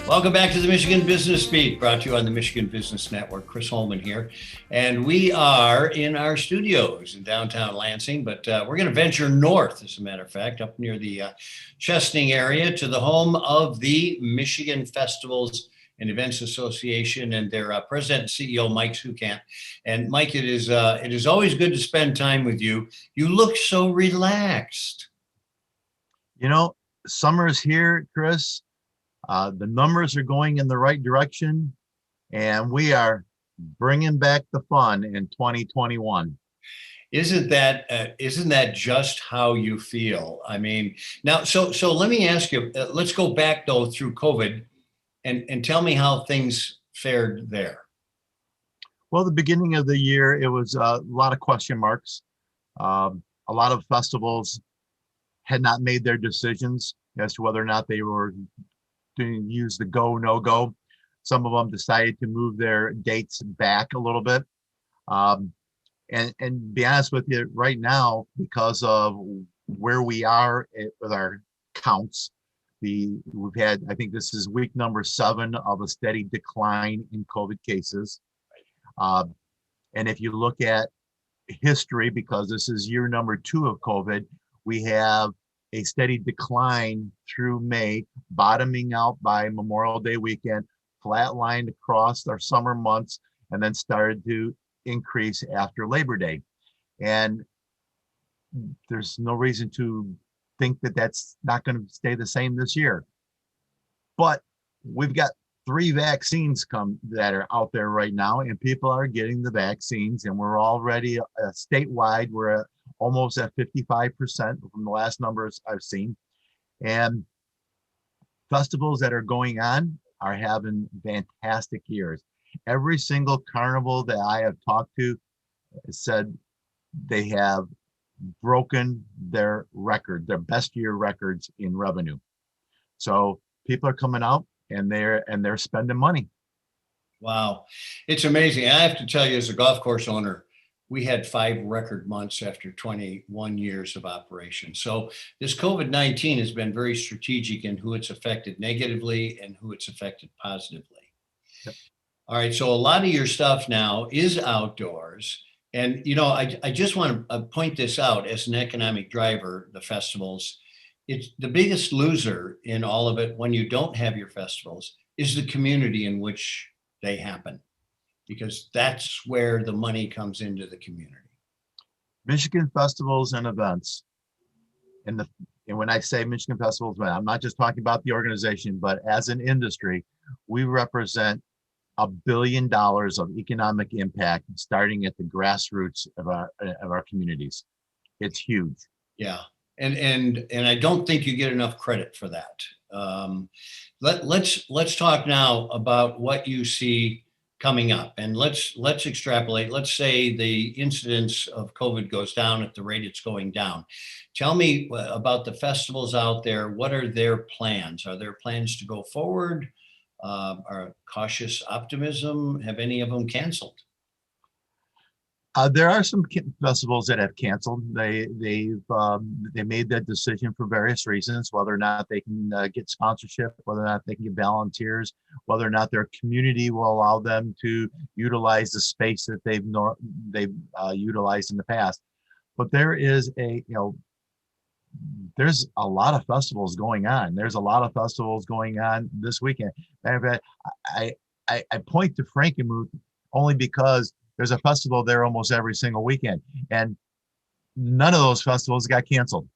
Welcome back to the Michigan Business Beat, brought to you on the Michigan Business Network. Chris Holman here. And we are in our studios in downtown Lansing, but we're going to venture north, as a matter of fact, up near the Chesaning area to the home of the Michigan Festivals and Events Association and their president and CEO, Mike Szukhent. And Mike, it is always good to spend time with you. You look so relaxed. You know, summer's here, Chris. The numbers are going in the right direction, and we are bringing back the fun in 2021. Isn't that just how you feel? I mean, now, so let me ask you. Let's go back though through COVID, and tell me how things fared there. Well, the beginning of the year, it was a lot of question marks. A lot of festivals had not made their decisions as to whether or not they were to use the go, no go. Some of them decided to move their dates back a little bit. And be honest with you, right now, because of where we are with our counts, we've had, I think this is week number 7 of a steady decline in COVID cases. And if you look at history, because this is year number 2 of COVID, we have a steady decline through May, bottoming out by Memorial Day weekend, flatlined across our summer months, and then started to increase after Labor Day. And there's no reason to think that that's not going to stay the same this year. But we've got 3 vaccines that are out there right now, and people are getting the vaccines, and we're already statewide, we're almost at 55% from the last numbers I've seen. And festivals that are going on are having fantastic years. Every single carnival that I have talked to said they have broken their record, their best year records in revenue. So people are coming out and they're spending money. Wow, it's amazing. I have to tell you, as a golf course owner, we had 5 record months after 21 years of operation. So this COVID-19 has been very strategic in who it's affected negatively and who it's affected positively. Yep. All right, so a lot of your stuff now is outdoors. And, you know, I just want to point this out as an economic driver, the festivals. It's the biggest loser in all of it when you don't have your festivals is the community in which they happen, because that's where the money comes into the community. Michigan festivals and events. And when I say Michigan festivals, I'm not just talking about the organization, but as an industry, we represent $1 billion of economic impact starting at the grassroots of our communities. It's huge. Yeah. And I don't think you get enough credit for that. Let's talk now about what you see coming up, and let's extrapolate. Let's say the incidence of COVID goes down at the rate it's going down. Tell me about the festivals out there. What are their plans? Are there plans to go forward? Are cautious optimism? Have any of them canceled? There are some festivals that have canceled. They made that decision for various reasons, whether or not they can get sponsorship, whether or not they can get volunteers, whether or not their community will allow them to utilize the space that they've utilized in the past. But there's a lot of festivals going on. There's a lot of festivals going on this weekend. Matter of fact, I point to Frankenmuth only because there's a festival there almost every single weekend, and none of those festivals got canceled.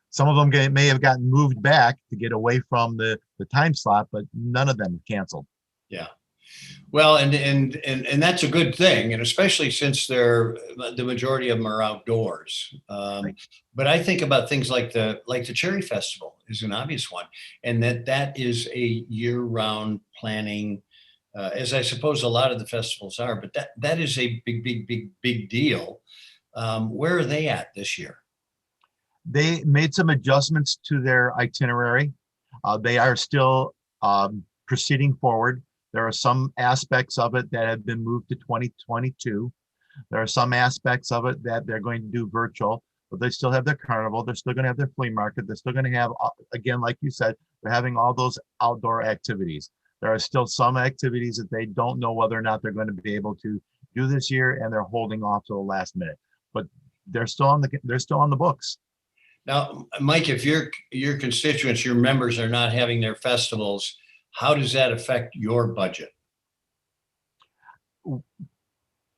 Some of them may have gotten moved back to get away from the time slot, but none of them canceled. Yeah. Well, and that's a good thing, and especially since the majority of them are outdoors. Right. But I think about things like the Cherry Festival is an obvious one, and that is a year-round planning, as I suppose a lot of the festivals are. But that is a big deal. Where are they at this year? They made some adjustments to their itinerary. They are still proceeding forward. There are some aspects of it that have been moved to 2022. There are some aspects of it that they're going to do virtual, but they still have their carnival. They're still going to have their flea market. They're still going to have, again, like you said, they're having all those outdoor activities. There are still some activities that they don't know whether or not they're going to be able to do this year, and they're holding off to the last minute. But they're still on the books. Now, Mike, if your constituents, your members are not having their festivals, how does that affect your budget?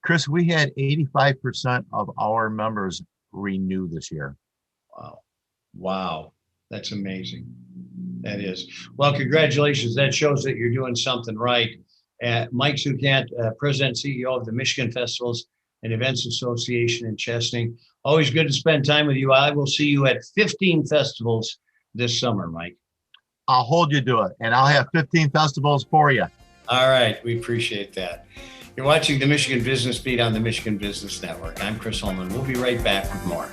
Chris, we had 85% of our members renew this year. Wow. Wow. That's amazing. That is. Well, congratulations. That shows that you're doing something right. Mike Szukhent, President and CEO of the Michigan Festivals and Events Association in Chesaning. Always good to spend time with you. I will see you at 15 festivals this summer, Mike. I'll hold you to it, and I'll have 15 festivals for you. All right. We appreciate that. You're watching the Michigan Business Beat on the Michigan Business Network. I'm Chris Holman. We'll be right back with more.